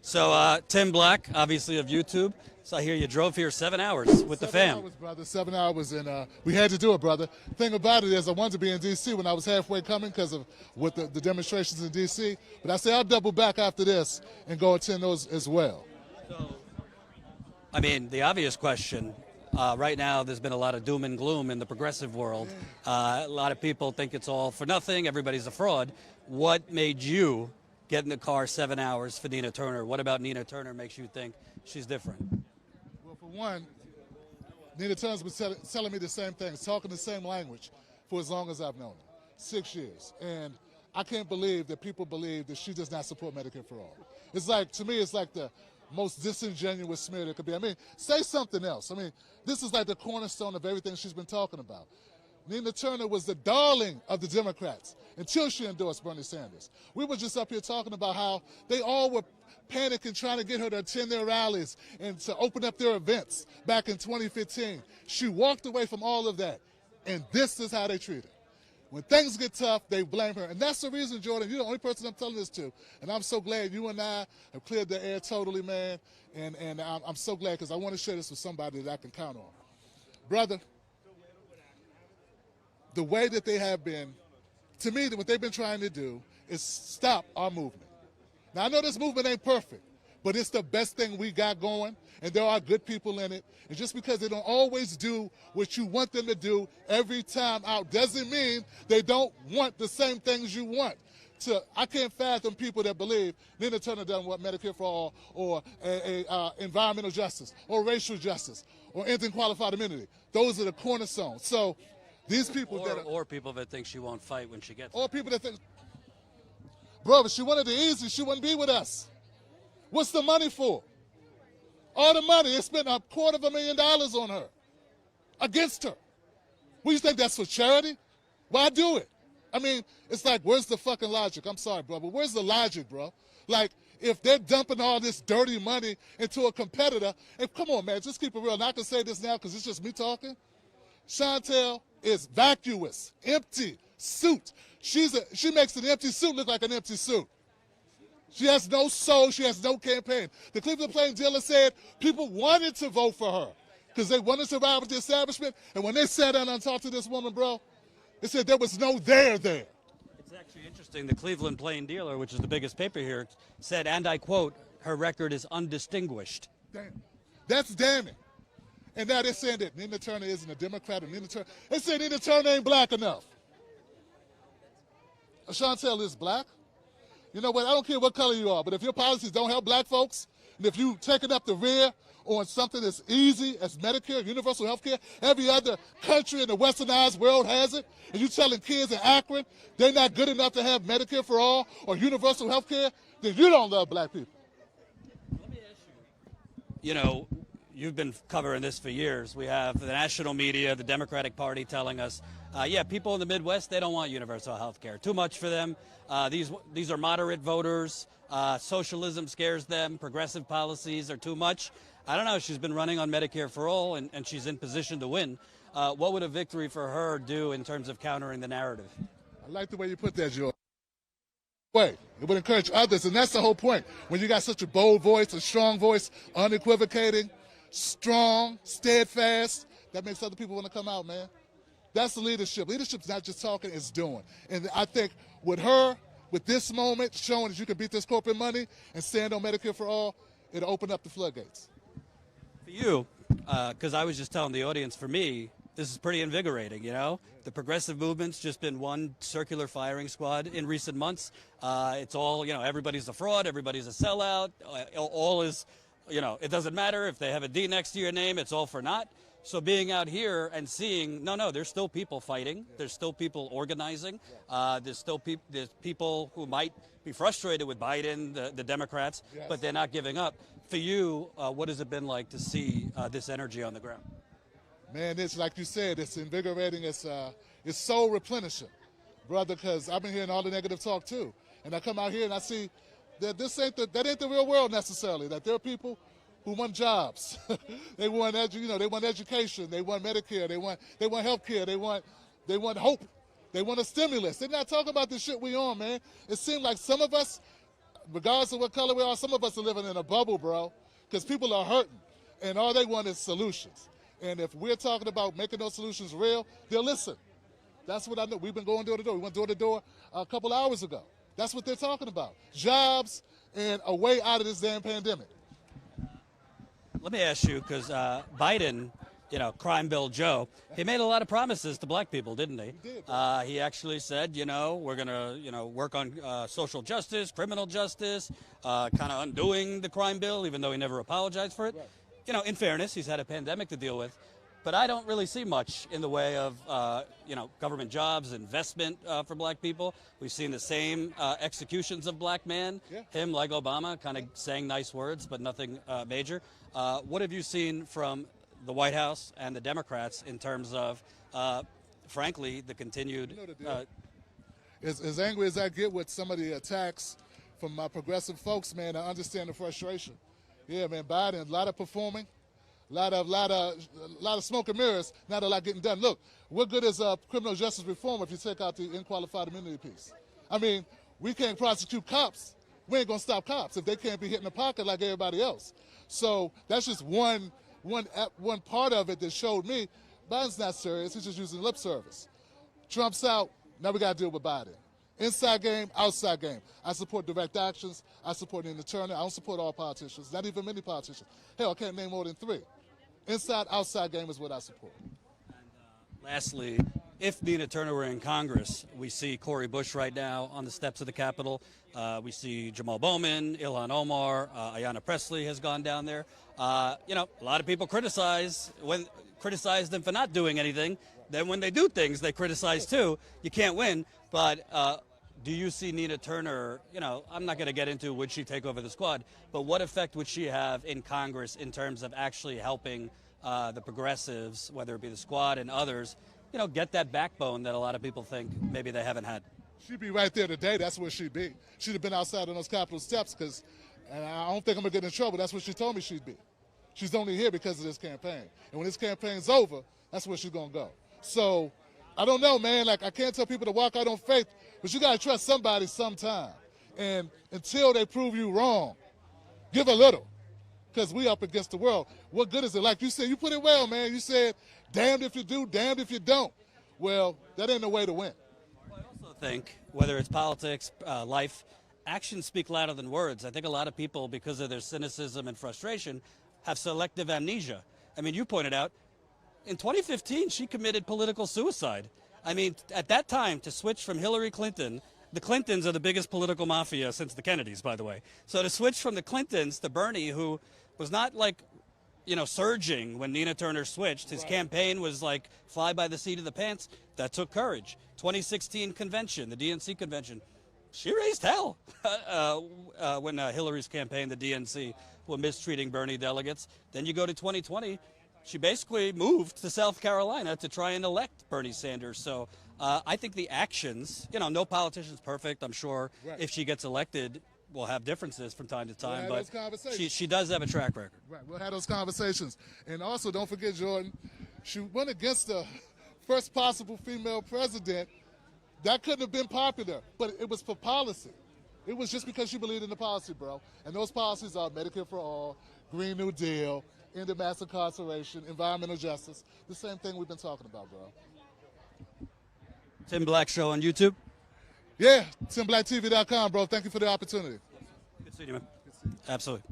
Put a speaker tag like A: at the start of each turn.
A: So, Tim Black, obviously of YouTube. So I hear you drove here 7 hours with the fam.
B: 7 hours, brother. 7 hours, and we had to do it, brother. Thing about it is, I wanted to be in D.C. when I was halfway coming because of with the demonstrations in D.C. But I said I'll double back after this and go attend those as well.
A: So, I mean, the obvious question. Right now, there's been a lot of doom and gloom in the progressive world. A lot of people think it's all for nothing. Everybody's a fraud. What made you get in the car 7 hours for Nina Turner? What about Nina Turner makes you think she's different?
B: Well, for one, Nina Turner's been telling me the same things, talking the same language for as long as I've known her, 6 years. And I can't believe that people believe that she does not support Medicare for all. It's like, to me, it's like the most disingenuous smear there could be. I mean, say something else. I mean, this is like the cornerstone of everything she's been talking about. Nina Turner was the darling of the Democrats until she endorsed Bernie Sanders. We were just up here talking about how they all were panicking, trying to get her to attend their rallies and to open up their events back in 2015. She walked away from all of that, and this is how they treat her. When things get tough, they blame her. And that's the reason, Jordan, you're the only person I'm telling this to. And I'm so glad you and I have cleared the air totally, man. And I'm so glad because I want to share this with somebody that I can count on. Brother, the way that they have been, to me, what they've been trying to do is stop our movement. Now, I know this movement ain't perfect, but it's the best thing we got going, and there are good people in it. And just because they don't always do what you want them to do every time out doesn't mean they don't want the same things you want. I can't fathom people that believe Nina Turner doesn't want Medicare for all or environmental justice or racial justice or ending qualified immunity. Those are the cornerstones. So these people
A: or people that think she won't fight when she gets
B: or people that think, bro, if she wanted the easy, she wouldn't be with us. What's the money for? All the money. They spent $250,000 on her, against her. What, you think that's for charity? Why do it? I mean, it's like, where's the fucking logic? I'm sorry, bro, but where's the logic, bro? Like, if they're dumping all this dirty money into a competitor, and come on, man, just keep it real. And I can say this now because it's just me talking. Chantel is vacuous, empty suit. She makes an empty suit look like an empty suit. She has no soul. She has no campaign. The Cleveland Plain Dealer said people wanted to vote for her because they wanted to ride with the establishment. And when they sat down and talked to this woman, bro, they said there was no there.
A: It's actually interesting. The Cleveland Plain Dealer, which is the biggest paper here, said, and I quote, her record is undistinguished.
B: Damn. That's damning. And now they're saying that Nina Turner isn't a Democrat. They say Nina Turner ain't black enough. Chantel is black. You know what? I don't care what color you are, but if your policies don't help black folks, and if you taking up the rear on something as easy as Medicare, universal health care, every other country in the westernized world has it, and you telling kids in Akron they're not good enough to have Medicare for all or universal health care, then you don't love black people.
A: Let me ask you. You know, you've been covering this for years. We have the national media, the Democratic Party telling us, yeah, people in the Midwest, they don't want universal health care. Too much for them. These are moderate voters. Socialism scares them. Progressive policies are too much. I don't know. She's been running on Medicare for all, and she's in position to win. What would a victory for her do in terms of countering the narrative?
B: I like the way you put that, George. It would encourage others, and that's the whole point. When you got such a bold voice, a strong voice, unequivocating, strong, steadfast, that makes other people want to come out, man. That's the leadership. Leadership's not just talking, it's doing. And I think with her, with this moment, showing that you can beat this corporate money and stand on Medicare for all, it'll open up the floodgates.
A: For you, because I was just telling the audience, for me, this is pretty invigorating, you know? The progressive movement's just been one circular firing squad in recent months. It's all, you know, everybody's a fraud, everybody's a sellout, all is, you know, it doesn't matter if they have a D next to your name, it's all for naught. So being out here and seeing, no, there's still people fighting. There's still people organizing. There's people who might be frustrated with Biden, the Democrats, but they're not giving up. For you, what has it been like to see this energy on the ground?
B: Man, it's like you said, it's invigorating. It's so replenishing, brother, because I've been hearing all the negative talk too. And I come out here and I see that that ain't the real world necessarily, that there are people who want jobs. They want education, they want Medicare, they want health care, they want hope, they want a stimulus. They're not talking about the shit we on, man. It seems like some of us regardless of what color we are, some of us are living in a bubble, bro, because people are hurting, and all they want is solutions. And if we're talking about making those solutions real, they'll listen. That's what I know. We've been going door to door. We went door to door a couple hours ago. That's what they're talking about. Jobs and a way out of this damn pandemic.
A: Let me ask you, because Biden, Crime Bill Joe, he made a lot of promises to black people, didn't he?
B: He did.
A: He actually said, we're going to, work on social justice, criminal justice, kind of undoing the crime bill, even though he never apologized for it.
B: Right.
A: In fairness, he's had a pandemic to deal with. But I don't really see much in the way of, government jobs, investment for black people. We've seen the same executions of black men.
B: Yeah.
A: Him, like Obama, kind of saying nice words, but nothing major. What have you seen from the White House and the Democrats in terms of, frankly, the continued...
B: As angry as I get with some of the attacks from my progressive folks, man, I understand the frustration. Yeah, man, Biden, a lot of performing. A lot of smoke and mirrors, not a lot getting done. Look, what good is criminal justice reform if you take out the unqualified immunity piece? I mean, we can't prosecute cops. We ain't gonna stop cops if they can't be hit in the pocket like everybody else. So that's just one part of it that showed me Biden's not serious. He's just using lip service. Trump's out. Now we gotta deal with Biden. Inside game, outside game. I support direct actions. I support Nina Turner. I don't support all politicians, not even many politicians. Hell, I can't name more than 3. Inside, outside game is what I support.
A: And lastly, if Nina Turner were in Congress, we see Cori Bush right now on the steps of the Capitol. We see Jamal Bowman, Ilhan Omar, Ayanna Pressley has gone down there. A lot of people criticize them for not doing anything. Then when they do things, they criticize too. You can't win. But do you see Nina Turner, I'm not going to get into would she take over the squad, but what effect would she have in Congress in terms of actually helping the progressives, whether it be the squad and others, get that backbone that a lot of people think maybe they haven't had?
B: She'd be right there today. That's where she'd be. She'd have been outside on those Capitol steps because, and I don't think I'm going to get in trouble, that's what she told me she'd be. She's only here because of this campaign. And when this campaign's over, that's where she's going to go. So, I don't know, man. Like, I can't tell people to walk out on faith, but you got to trust somebody sometime. And until they prove you wrong, give a little, because we up against the world. What good is it? Like you said, you put it well, man. You said, damned if you do, damned if you don't. Well, that ain't no way to win.
A: Well, I also think, whether it's politics, life, actions speak louder than words. I think a lot of people, because of their cynicism and frustration, have selective amnesia. I mean, you pointed out, in 2015, she committed political suicide. I mean, at that time, to switch from Hillary Clinton, the Clintons are the biggest political mafia since the Kennedys, by the way. So to switch from the Clintons to Bernie, who was not surging when Nina Turner switched. His campaign was like fly by the seat of the pants. That took courage. 2016 convention, the DNC convention, she raised hell when Hillary's campaign, the DNC, were mistreating Bernie delegates. Then you go to 2020. She basically moved to South Carolina to try and elect Bernie Sanders. So I think the actions, no politician's perfect. I'm sure if she gets elected, we'll have differences from time to time. But she does have a track record.
B: Right, we'll have those conversations. And also, don't forget, Jordan, she went against the first possible female president. That couldn't have been popular, but it was for policy. It was just because she believed in the policy, bro. And those policies are Medicare for all, Green New Deal, end of mass incarceration, environmental justice, the same thing we've been talking about, bro.
A: Tim Black Show on YouTube?
B: Yeah, TimBlackTV.com, bro. Thank you for the opportunity.
A: Good seeing you, man. Absolutely.